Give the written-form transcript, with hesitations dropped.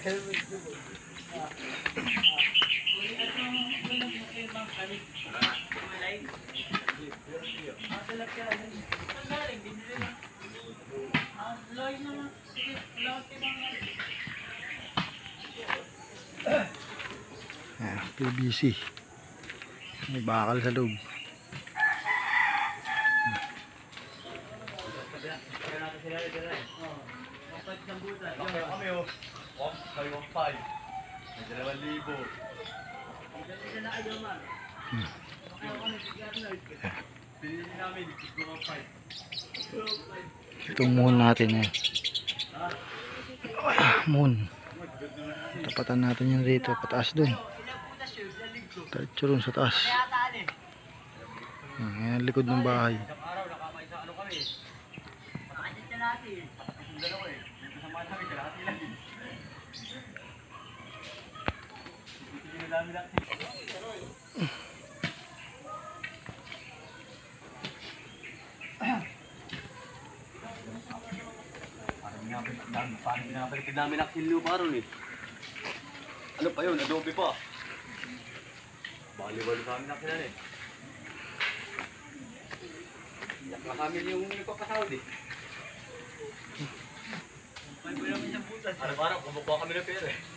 PVC. May bakal sa loob. Kami oh. 1.5. May 2,000. Pinili namin 2.5. Itong moon natin eh. Moon. Tapatan natin yan rito. Pataas dun. Diretso dun sa taas. Yan ang likod ng bahay. Parang binabalik namin ang kilo pa ron eh. Ano pa yun? Adobe pa. Bali-bali sa amin ang kinan eh. Iyak na kami yung nagpapasahod eh. Ano parang kumukuha kami ng pera eh.